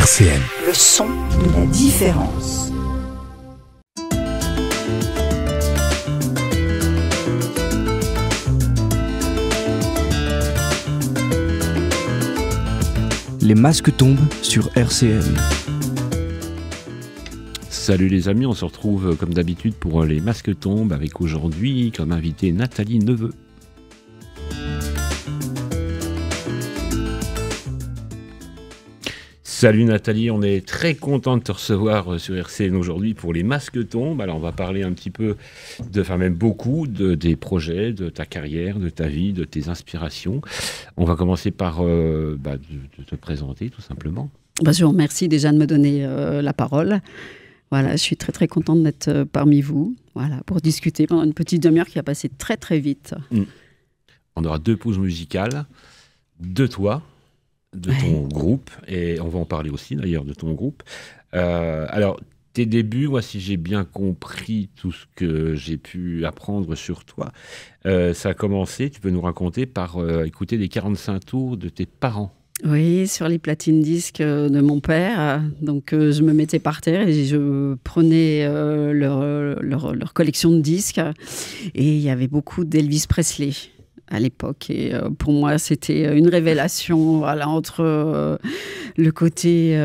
RCN. Le son de la différence. Les masques tombent sur RCN. Salut les amis, on se retrouve comme d'habitude pour les masques tombent avec aujourd'hui comme invité Nathalie Neveu. Salut Nathalie, on est très content de te recevoir sur RCN aujourd'hui pour les masques tombent. Alors on va parler un petit peu, même beaucoup, des projets, de ta carrière, de ta vie, de tes inspirations. On va commencer par de te présenter tout simplement. Je vous remercie déjà de me donner la parole. Voilà, je suis très très contente d'être parmi vous, voilà, pour discuter pendant une petite demi-heure qui a passé très très vite. On aura 2 pauses musicales, de toi, de ton groupe, et on va en parler aussi d'ailleurs de ton groupe. Alors, tes débuts, moi si j'ai bien compris tout ce que j'ai pu apprendre sur toi, ça a commencé, tu peux nous raconter, par écouter les 45 tours de tes parents. Oui, sur les platines disques de mon père. Donc, je me mettais par terre et je prenais leur collection de disques. Et il y avait beaucoup d'Elvis Presley à l'époque. Et pour moi, c'était une révélation, voilà, entre le côté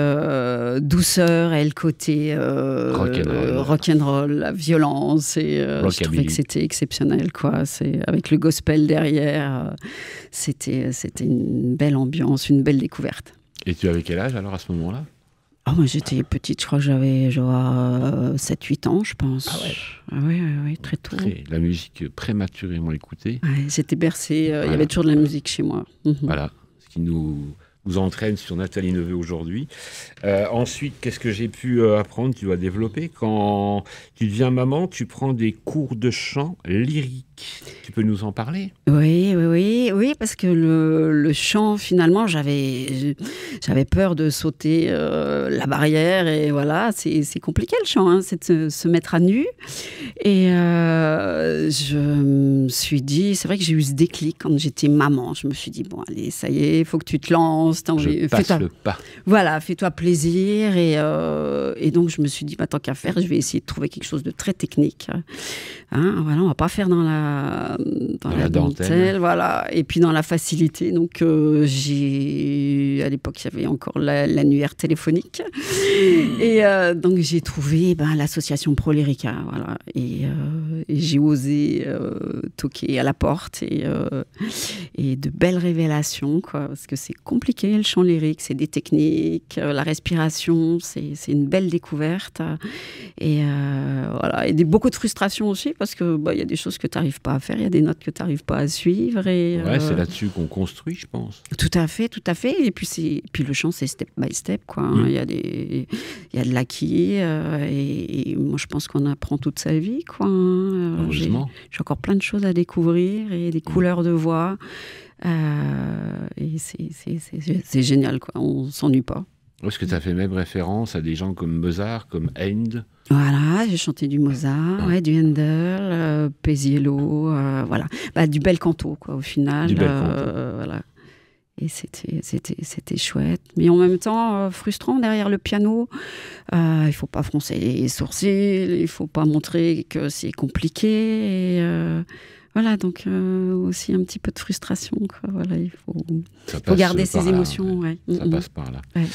douceur et le côté rock'n'roll, la violence. Et je trouvais que c'était exceptionnel, quoi. Avec le gospel derrière, c'était une belle ambiance, une belle découverte. Et tu avais quel âge alors à ce moment-là ? Moi j'étais petite, je crois que j'avais 7-8 ans, je pense. Ah ouais. Oui, très tôt. La musique prématurément écoutée. Ouais, j'étais bercée, il y avait toujours de la musique chez moi. Voilà, ce qui nous entraîne sur Nathalie Neveu aujourd'hui. Ensuite, qu'est-ce que j'ai pu apprendre ? Tu vas développer. Quand tu deviens maman, tu prends des cours de chant lyrique. Tu peux nous en parler ? Oui, parce que le chant, finalement, j'avais peur de sauter la barrière. Et voilà, c'est compliqué le chant, hein, c'est de se mettre à nu. Et je me suis dit, c'est vrai que j'ai eu ce déclic quand j'étais maman. Je me suis dit, bon, allez, ça y est, il faut que tu te lances. Je passe le pas. Voilà, fais-toi plaisir. Et donc, je me suis dit, tant qu'à faire, je vais essayer de trouver quelque chose de très technique. Voilà, on va pas faire dans la dentelle, voilà, et puis dans la facilité. Donc, à l'époque, il y avait encore l'annuaire téléphonique. Et donc, j'ai trouvé l'association Pro Lyrica, voilà. Et j'ai osé toquer à la porte et de belles révélations, quoi, parce que c'est compliqué, le chant lyrique, c'est des techniques, la respiration, c'est une belle découverte. Et voilà, et beaucoup de frustration aussi, parce que y a des choses que tu n'arrives pas à faire, il y a des notes que tu n'arrives pas à suivre. Et, c'est là-dessus qu'on construit, je pense. Tout à fait. Et puis le chant, c'est step by step, quoi. Il y a de l'acquis, et moi, je pense qu'on apprend toute sa vie, quoi. Heureusement. J'ai encore plein de choses à découvrir, et des couleurs de voix. Et c'est génial, quoi. On ne s'ennuie pas. Est-ce que tu as fait même référence à des gens comme Mozart, comme Haydn ? Voilà, j'ai chanté du Mozart, du Handel, Paisiello, voilà. Du bel canto, quoi, au final. Du bel canto. Voilà. Et c'était chouette. Mais en même temps, frustrant derrière le piano. Il ne faut pas froncer les sourcils, il ne faut pas montrer que c'est compliqué. Et, voilà, donc aussi un petit peu de frustration, quoi. Voilà, il faut garder ses émotions. Ouais. Ça passe par là. Ouais.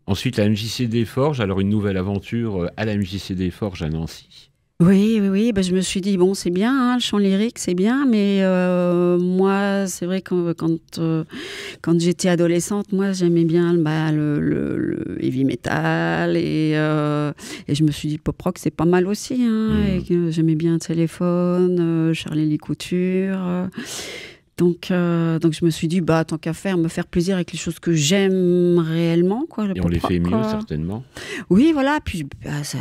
Ensuite, la MJC des Forges, alors une nouvelle aventure à la MJC des Forges à Nancy. Oui, je me suis dit, bon, c'est bien, hein, le chant lyrique, c'est bien, mais moi, c'est vrai que quand j'étais adolescente, moi, j'aimais bien le heavy metal, et je me suis dit, pop rock, c'est pas mal aussi, hein, et que j'aimais bien Téléphone, Charlie Lee Couture. Donc, je me suis dit, tant qu'à faire, me faire plaisir avec les choses que j'aime réellement, quoi. Et on les fait mieux, certainement. Oui, voilà. Puis, ça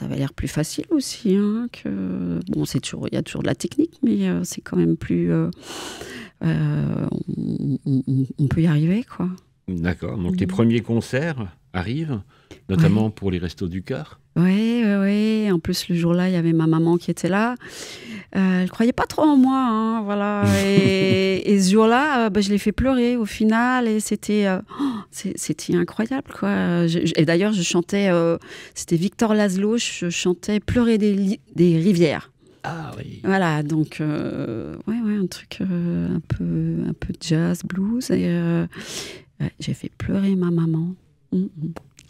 va l'air plus facile aussi. Hein, bon, il y a toujours de la technique, mais c'est quand même plus... on peut y arriver, quoi. D'accord. Donc, tes premiers concerts arrive, notamment pour les Restos du Cœur. Oui. En plus, le jour-là, il y avait ma maman qui était là. Elle ne croyait pas trop en moi, hein, voilà. Et ce jour-là, je l'ai fait pleurer au final. Et c'était incroyable, quoi. Et d'ailleurs, je chantais, c'était Victor Laszlo, je chantais Pleurer des rivières. Ah oui. Voilà, donc, un truc un peu jazz, blues. Et j'ai fait pleurer ma maman.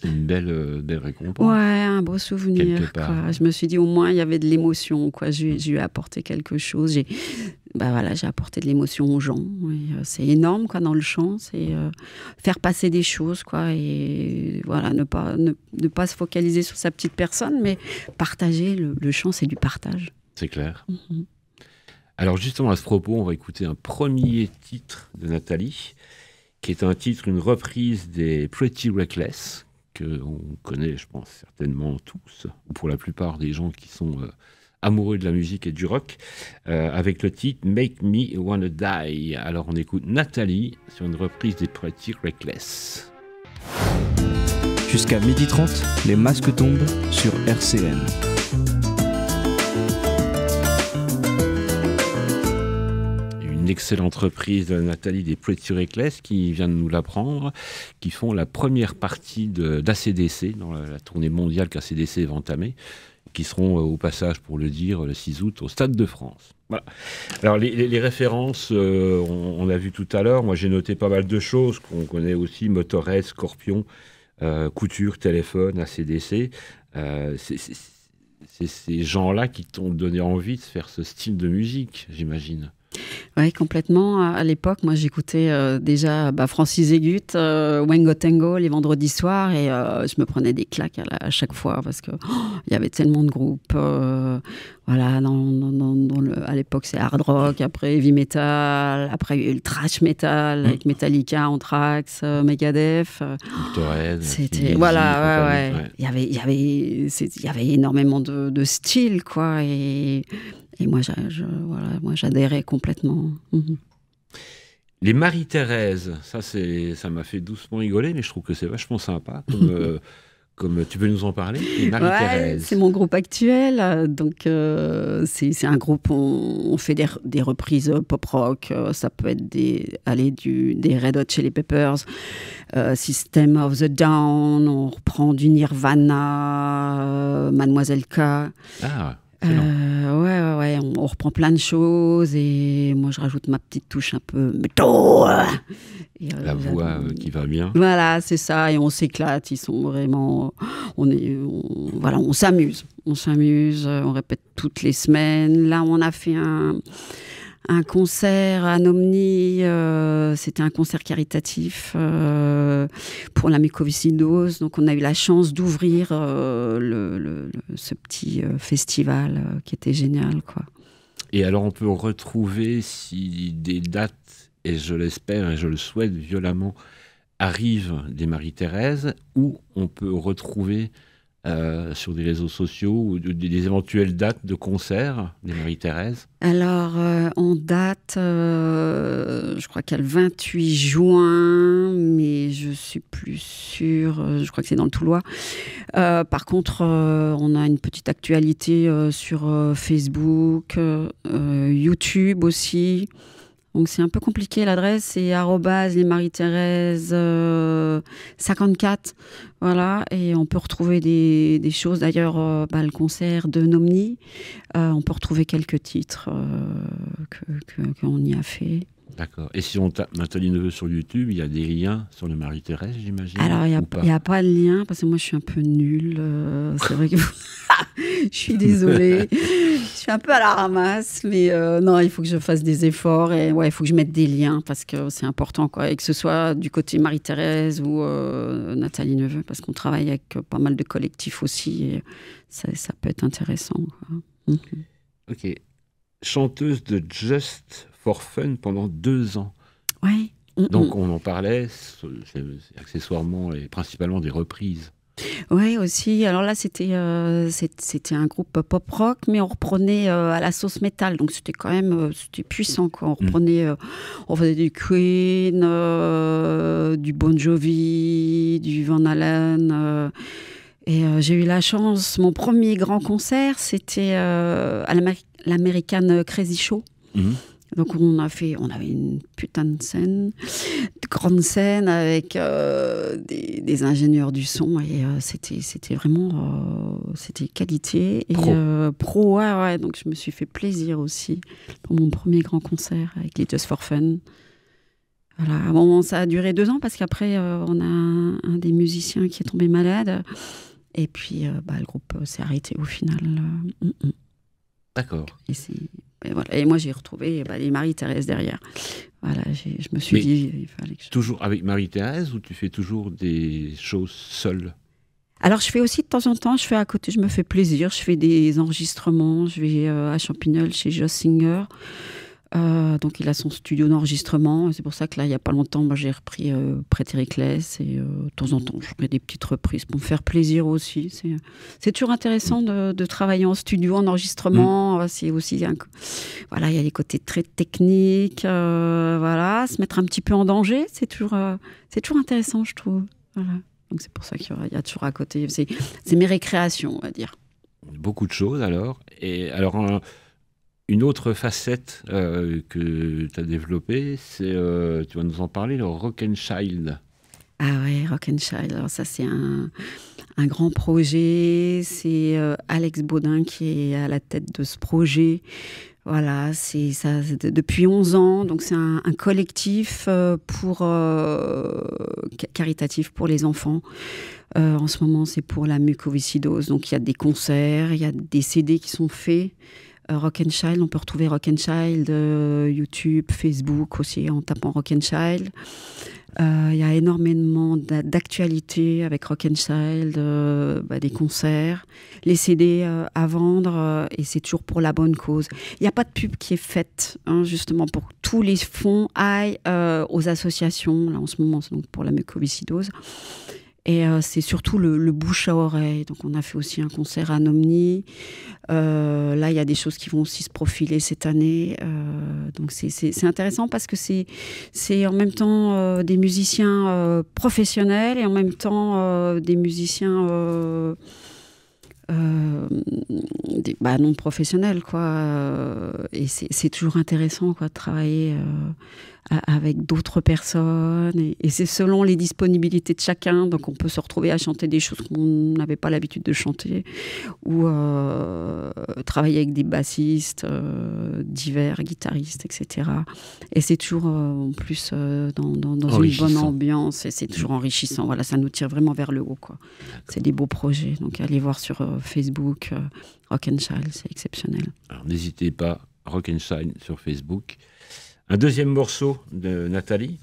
C'est une belle récompense. Ouais, un beau souvenir. Quoi. Je me suis dit, au moins, il y avait de l'émotion. Quoi. J'ai apporté quelque chose. J'ai apporté de l'émotion aux gens. C'est énorme quoi, dans le chant. C'est faire passer des choses. Quoi, et voilà, ne pas se focaliser sur sa petite personne, mais partager. Le chant, c'est du partage. C'est clair. Alors justement, à ce propos, on va écouter un premier titre de Nathalie, qui est un titre, une reprise des Pretty Reckless, qu'on connaît, je pense, certainement tous, ou pour la plupart des gens qui sont amoureux de la musique et du rock, avec le titre « Make Me Wanna Die ». Alors on écoute Nathalie sur une reprise des Pretty Reckless. Jusqu'à 12h30, les masques tombent sur RCN. Une excellente reprise de Nathalie des Pretty Reckless qui vient de nous l'apprendre, qui font la première partie d'ACDC, dans la tournée mondiale qu'ACDC va entamer, qui seront au passage, pour le dire, le 6 août au Stade de France. Voilà. Alors les références, on l'a vu tout à l'heure, moi j'ai noté pas mal de choses qu'on connaît aussi, Motorhead, Scorpion, Couture, Téléphone, ACDC. C'est ces gens-là qui t'ont donné envie de faire ce style de musique, j'imagine. Oui, complètement. À l'époque, moi, j'écoutais déjà Francis Egut, Wango Tango les vendredis soirs et je me prenais des claques à chaque fois parce que il y avait tellement de groupes. Voilà, à l'époque, c'est hard rock, après heavy metal, après il y a eu le thrash metal avec Metallica, Anthrax, Megadeth. C'était voilà, ouais. Il y avait énormément de styles, quoi, et moi, j'adhérais complètement. Les Marie-Thérèse, ça m'a fait doucement rigoler, mais je trouve que c'est vachement sympa. Comme tu peux nous en parler, les Marie-Thérèse. Ouais, c'est mon groupe actuel. Donc, c'est un groupe, on fait des reprises pop-rock. Ça peut être des Red Hot Chili Peppers, System of the Down. On reprend du Nirvana, Mademoiselle K. Ah, ouais, on reprend plein de choses et moi je rajoute ma petite touche un peu métal. La voix qui va bien. Voilà, c'est ça, et on s'éclate, ils sont vraiment... on s'amuse, on répète toutes les semaines. Là, on a fait un concert à Nomni, c'était un concert caritatif pour la mucoviscidose. Donc on a eu la chance d'ouvrir ce petit festival qui était génial, quoi. Et alors on peut retrouver si des dates, et je l'espère et je le souhaite violemment, arrivent des Marie-Thérèse, où on peut retrouver sur des réseaux sociaux ou des éventuelles dates de concerts des Marie-Thérèse? Alors, on date, je crois qu'il y a le 28 juin, mais je suis plus sûre, je crois que c'est dans le Toulois. Par contre, on a une petite actualité sur Facebook, YouTube aussi. Donc c'est un peu compliqué, l'adresse c'est @lesmarie-thérèse 54, voilà, et on peut retrouver des choses, d'ailleurs le concert de Nomni, on peut retrouver quelques titres qu'on y a fait. D'accord. Et si on tape Nathalie Neveu sur YouTube, il y a des liens sur les Marie-Thérèse, j'imagine? Alors, il n'y a pas de lien, parce que moi, je suis un peu nulle. C'est vrai que je suis désolée. Je suis un peu à la ramasse, mais non, il faut que je fasse des efforts et il faut que je mette des liens, parce que c'est important, quoi. Et que ce soit du côté Marie-Thérèse ou Nathalie Neveu, parce qu'on travaille avec pas mal de collectifs aussi, et ça peut être intéressant, quoi. Ok. Chanteuse de Just for Fun pendant 2 ans. Oui. Donc on en parlait, c'est accessoirement et principalement des reprises. Ouais, aussi. Alors là, c'était un groupe pop-rock, mais on reprenait à la sauce métal. Donc c'était quand même c'était puissant, quoi. On reprenait, on faisait du Queen, du Bon Jovi, du Van Halen. Et j'ai eu la chance, mon premier grand concert, c'était à l'American Crazy Show. Donc on avait une putain de scène, de grande scène avec des ingénieurs du son et c'était vraiment c'était qualité et pro ouais, donc je me suis fait plaisir aussi pour mon premier grand concert avec les Just for Fun. Voilà, bon, ça a duré 2 ans parce qu'après on a un des musiciens qui est tombé malade et puis le groupe s'est arrêté au final. D'accord. Et voilà. Et moi, j'ai retrouvé les Marie-Thérèse derrière. Voilà, je me suis dit... Il fallait que toujours avec Marie-Thérèse ou tu fais toujours des choses seules? Alors, je fais aussi de temps en temps, je fais à côté, je me fais plaisir, je fais des enregistrements, je vais à Champignol chez Joss Singer. Donc, il a son studio d'enregistrement. C'est pour ça que là, il n'y a pas longtemps, moi, j'ai repris Prêt-Hériclès. Et de temps en temps, je ferai des petites reprises pour me faire plaisir aussi. C'est toujours intéressant de travailler en studio, en enregistrement. C'est aussi... voilà, il y a des côtés très techniques. Voilà, se mettre un petit peu en danger, c'est toujours intéressant, je trouve. Voilà. Donc, c'est pour ça qu'il y a toujours à côté... C'est mes récréations, on va dire. Beaucoup de choses, alors. Et alors... Une autre facette que tu as développée, c'est, tu vas nous en parler, le Rock and Child. Ah ouais, Rock and Child. Alors ça, c'est un grand projet. C'est Alex Baudin qui est à la tête de ce projet. Voilà, c'est ça depuis 11 ans. Donc c'est un collectif caritatif pour les enfants. En ce moment, c'est pour la mucoviscidose. Donc il y a des concerts, il y a des CD qui sont faits. Rock and Child, on peut retrouver Rock and Child, YouTube, Facebook aussi en tapant Rock and Child. Il y a énormément d'actualités avec Rock and Child, des concerts, les CD à vendre et c'est toujours pour la bonne cause. Il n'y a pas de pub qui est faite, justement pour que tous les fonds aillent aux associations. Là en ce moment, c'est donc pour la mucoviscidose. Et c'est surtout le bouche à oreille. Donc on a fait aussi un concert à Nomni. Là, il y a des choses qui vont aussi se profiler cette année. Donc c'est intéressant parce que c'est en même temps des musiciens professionnels et en même temps des musiciens non professionnels, quoi. Et c'est toujours intéressant, quoi, de travailler avec d'autres personnes et c'est selon les disponibilités de chacun, donc on peut se retrouver à chanter des choses qu'on n'avait pas l'habitude de chanter ou travailler avec des bassistes divers, guitaristes, etc. Et c'est toujours en plus dans une bonne ambiance et c'est toujours enrichissant. Voilà, ça nous tire vraiment vers le haut, quoi. C'est des beaux projets, donc allez voir sur Facebook Rock and Child, c'est exceptionnel. Alors n'hésitez pas, Rock and Child sur Facebook. Un deuxième morceau de Nathalie,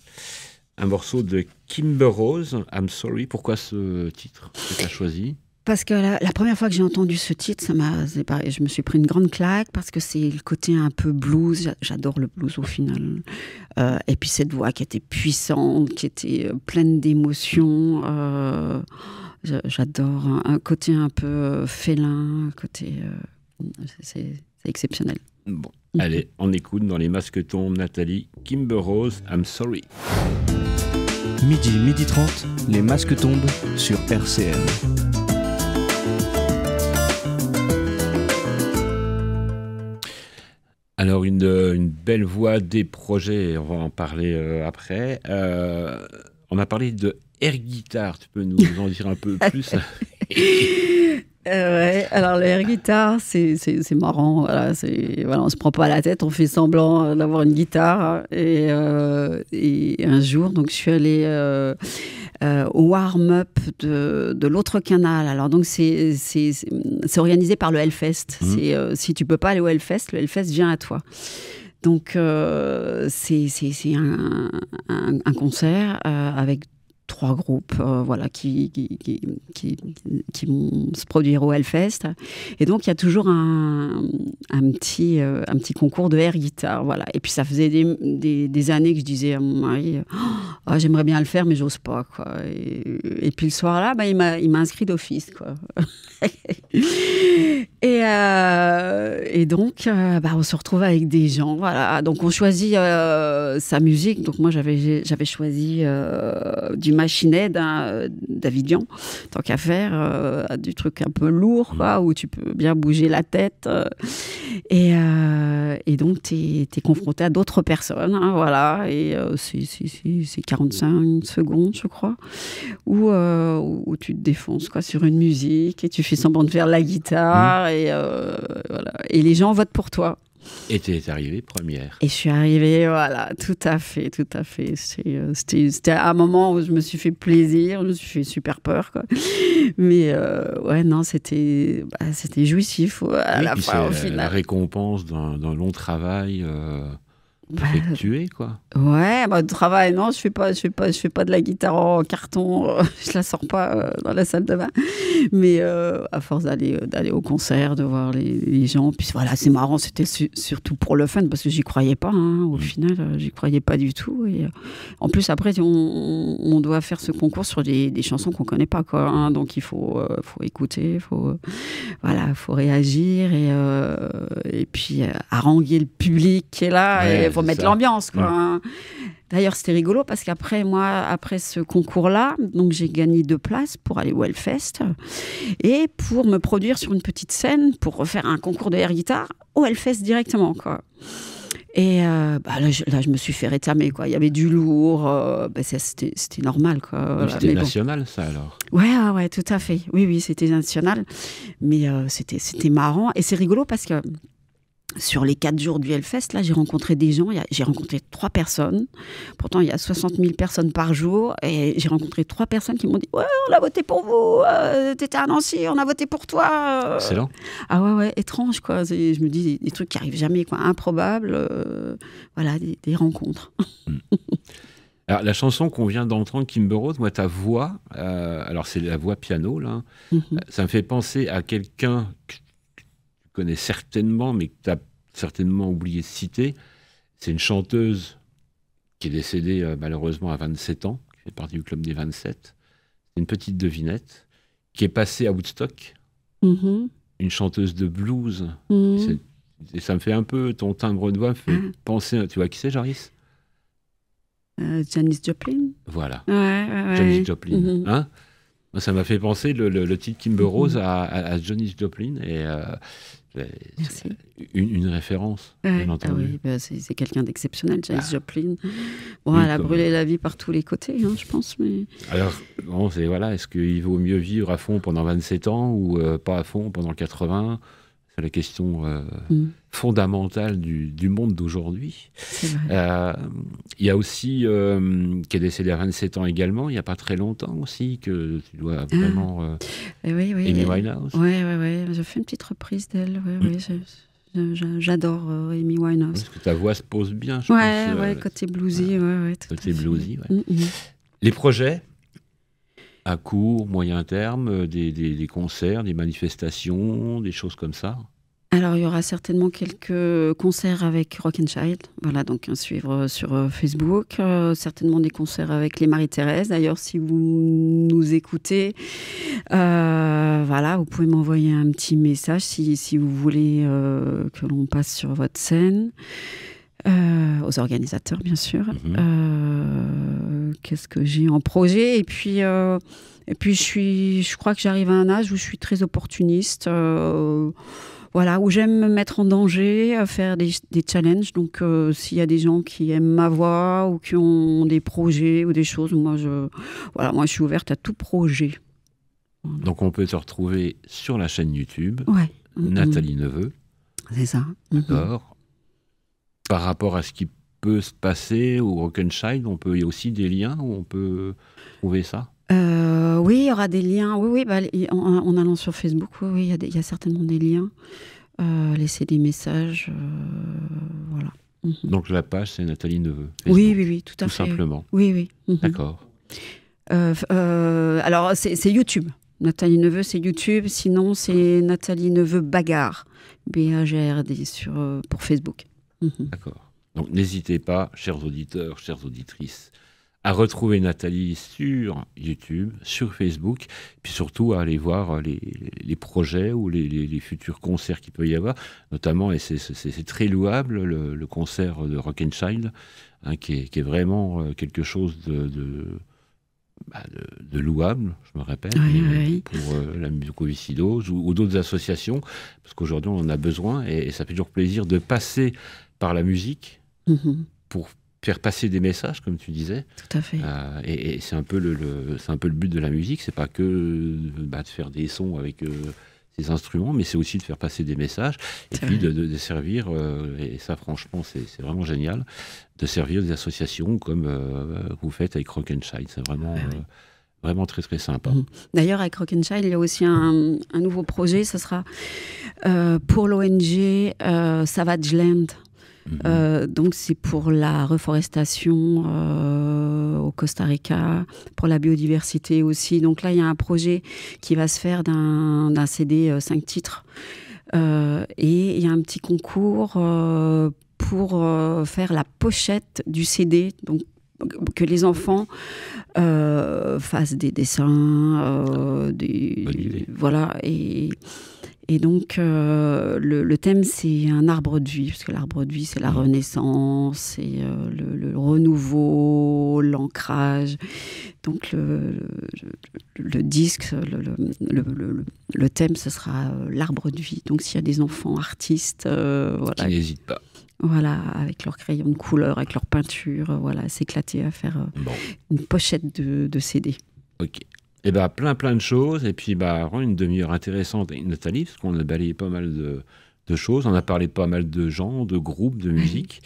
un morceau de Kimber Rose, I'm Sorry. Pourquoi ce titre que tu as choisi? Parce que la première fois que j'ai entendu ce titre, je me suis pris une grande claque parce que c'est le côté un peu blues. J'adore le blues au final. Et puis cette voix qui était puissante, qui était pleine d'émotions. J'adore un côté un peu félin, c'est exceptionnel. Bon, allez, on écoute dans Les Masques Tombent, Nathalie, Kimber Rose, I'm Sorry. Midi 30, Les Masques Tombent sur RCN. Alors, une belle voix, des projets, on va en parler après. On a parlé de air guitar, tu peux nous en dire un peu plus? Ouais, alors le air guitar, c'est marrant. Voilà, on se prend pas la tête, on fait semblant d'avoir une guitare. Et un jour, donc je suis allée au warm-up de l'autre canal. Alors donc c'est organisé par le Hellfest. Si tu peux pas aller au Hellfest, le Hellfest vient à toi. Donc c'est un concert avec 3 groupes voilà, qui vont se produire au Hellfest. Et donc, il y a toujours un petit concours de air guitare. Voilà. Et puis, ça faisait des années que je disais à mon mari, j'aimerais bien le faire, mais j'ose pas. Quoi. Et puis, le soir-là, il m'a inscrit d'office. Quoi. Et donc, on se retrouve avec des gens. Voilà. Donc, on choisit sa musique. Donc, moi, j'avais choisi du Machine Head, Davidian, tant qu'à faire, du truc un peu lourd, quoi, où tu peux bien bouger la tête. Et donc, tu es confronté à d'autres personnes. Hein, voilà. Et c'est 45 secondes, je crois, où tu te défonces quoi, sur une musique et tu fais semblant de faire la guitare. Voilà. Et les gens votent pour toi. Et tu es arrivée première. Et je suis arrivée, voilà, tout à fait. C'était un moment où je me suis fait plaisir, je me suis fait super peur, quoi. Mais ouais, non, c'était jouissif à la fin, au final. La récompense d'un long travail effectué, quoi. Ouais, de travail, non, je fais pas de la guitare en carton, je la sors pas dans la salle de bain. Mais à force d'aller au concert, de voir les gens, puis voilà, c'est marrant, c'était surtout pour le fun, parce que j'y croyais pas, hein, au final, j'y croyais pas du tout. Et en plus, après, on doit faire ce concours sur des chansons qu'on connaît pas, quoi. Hein, donc il faut écouter, faut réagir et puis haranguer le public qui est là, ouais, et faut mettre l'ambiance, quoi. Hein. D'ailleurs, c'était rigolo parce qu'après ce concours-là, donc j'ai gagné 2 places pour aller au Hellfest et pour me produire sur une petite scène pour refaire un concours de air guitare au Hellfest directement, quoi. Et là, je me suis fait rétamer, quoi. Il y avait du lourd, c'était normal, quoi. C'était national, ça, alors? Ouais, tout à fait. Oui, c'était national. Mais c'était marrant. Et c'est rigolo parce que sur les 4 jours du Hellfest, là, j'ai rencontré des gens. J'ai rencontré 3 personnes. Pourtant, il y a 60 000 personnes par jour. Et j'ai rencontré 3 personnes qui m'ont dit « Ouais, on a voté pour vous. T'étais à Nancy, on a voté pour toi. » Excellent. Ah ouais, étrange, quoi. Je me dis des trucs qui arrivent jamais, quoi. Improbables. Voilà, des rencontres. Alors, la chanson qu'on vient d'entendre, Kimber Rose, moi, ta voix, alors c'est la voix piano, là, ça me fait penser à quelqu'un que tu connais certainement, mais que tu as certainement oublié de citer. C'est une chanteuse qui est décédée malheureusement à 27 ans, qui fait partie du club des 27. C'est une petite devinette qui est passée à Woodstock, une chanteuse de blues. Et ça me fait un peu, ton timbre de voix me fait penser, tu vois qui c'est, Jarvis? Janis Joplin. Voilà. Ouais. Janis Joplin. Hein, moi, ça m'a fait penser le titre Kimber Rose à Janis Joplin. Et une référence, bien entendu. Oui, c'est quelqu'un d'exceptionnel, Janis Joplin. Bon, elle a brûlé la vie par tous les côtés, hein, je pense. Mais... Alors, bon, est-ce qu'il vaut mieux vivre à fond pendant 27 ans ou pas à fond pendant 80 ? C'est la question fondamentale du monde d'aujourd'hui. Il y a aussi, qui est décédé à 27 ans également, il n'y a pas très longtemps aussi, que tu dois vraiment... oui. Amy Winehouse. Oui. J'ai fait une petite reprise d'elle. J'adore Amy Winehouse. Parce que ta voix se pose bien, je pense. Ouais, côté bluesy. Côté bluesy, ouais. Les projets à court, moyen terme, des concerts, des manifestations, des choses comme ça? Alors, il y aura certainement quelques concerts avec Rock and Child, voilà, donc à suivre sur Facebook. Certainement des concerts avec les Marie-Thérèse. D'ailleurs, si vous nous écoutez, voilà, vous pouvez m'envoyer un petit message si vous voulez que l'on passe sur votre scène. Aux organisateurs, bien sûr. Qu'est-ce que j'ai en projet? Et puis je crois que j'arrive à un âge où je suis très opportuniste. Voilà, où j'aime me mettre en danger, faire des challenges. Donc, s'il y a des gens qui aiment ma voix ou qui ont des projets ou des choses, moi, je suis ouverte à tout projet. Voilà. Donc, on peut te retrouver sur la chaîne YouTube, Nathalie Neveu. C'est ça. D'accord. Par rapport à ce qui peut se passer au Rock and Child, il y a aussi des liens où on peut trouver ça? Oui, il y aura des liens. Oui, en allant sur Facebook, il y a certainement des liens. Laisser des messages, voilà. Donc la page, c'est Nathalie Neveu. Facebook. Oui, tout à fait. Tout simplement. Oui. D'accord. Alors, c'est YouTube. Nathalie Neveu, c'est YouTube. Sinon, c'est Nathalie Neveu Bagarre. B-A-G-R-D pour Facebook. D'accord. Donc, n'hésitez pas, chers auditeurs, chères auditrices, à retrouver Nathalie sur YouTube, sur Facebook, puis surtout à aller voir les projets ou les futurs concerts qu'il peut y avoir, notamment, et c'est très louable, le concert de Rock and Child, hein, qui est vraiment quelque chose de louable, je me répète, pour la mucoviscidose ou d'autres associations, parce qu'aujourd'hui on en a besoin, et ça fait toujours plaisir de passer par la musique pour faire passer des messages, comme tu disais. Tout à fait. Et c'est un peu le but de la musique, c'est pas que de faire des sons avec ces instruments, mais c'est aussi de faire passer des messages, et puis de servir, et ça franchement c'est vraiment génial, de servir des associations comme vous faites avec Rock and Child. C'est vraiment... vraiment très très sympa. D'ailleurs, avec Rock and Child, il y a aussi un nouveau projet, ça sera pour l'ONG Savage Land. Donc c'est pour la reforestation au Costa Rica, pour la biodiversité aussi. Donc là il y a un projet qui va se faire d'un CD 5 titres et il y a un petit concours pour faire la pochette du CD, donc que les enfants fassent des dessins, voilà, et donc, le thème, c'est un arbre de vie, parce que l'arbre de vie, c'est la renaissance, c'est le renouveau, l'ancrage. Donc, le disque, le thème, ce sera l'arbre de vie. Donc, s'il y a des enfants artistes... qui n'hésitent pas. Voilà, avec leurs crayons de couleur, avec leur peinture, voilà, s'éclater à faire une pochette de CD. Ok. Et plein de choses, et puis vraiment une demi-heure intéressante avec Nathalie, parce qu'on a balayé pas mal de choses, on a parlé de pas mal de gens, de groupes, de musique,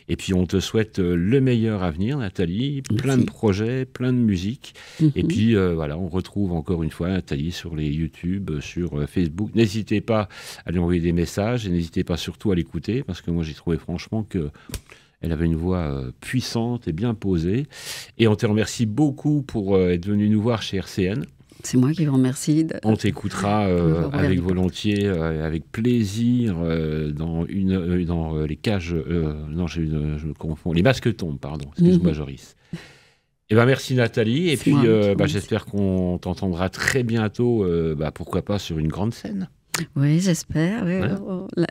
et puis on te souhaite le meilleur à venir, Nathalie, plein de projets, plein de musique, et puis on retrouve encore une fois Nathalie sur les YouTube, sur Facebook. N'hésitez pas à lui envoyer des messages, et n'hésitez pas surtout à l'écouter, parce que moi j'ai trouvé franchement que elle avait une voix puissante et bien posée. Et on te remercie beaucoup pour être venu nous voir chez RCN. C'est moi qui vous remercie. On t'écoutera avec volontiers, avec plaisir, dans les cages... non, je me confonds. Les masques tombent, pardon. Excuse-moi, Joris. Merci Nathalie. Et puis, j'espère qu'on t'entendra très bientôt, pourquoi pas sur une grande scène. Oui, j'espère. Oui. Voilà.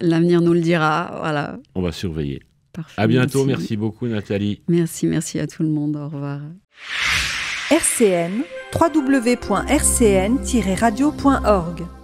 L'avenir nous le dira. Voilà. On va surveiller. Parfait, à bientôt, merci beaucoup Nathalie. Merci à tout le monde, au revoir. RCN, www.rcn-radio.org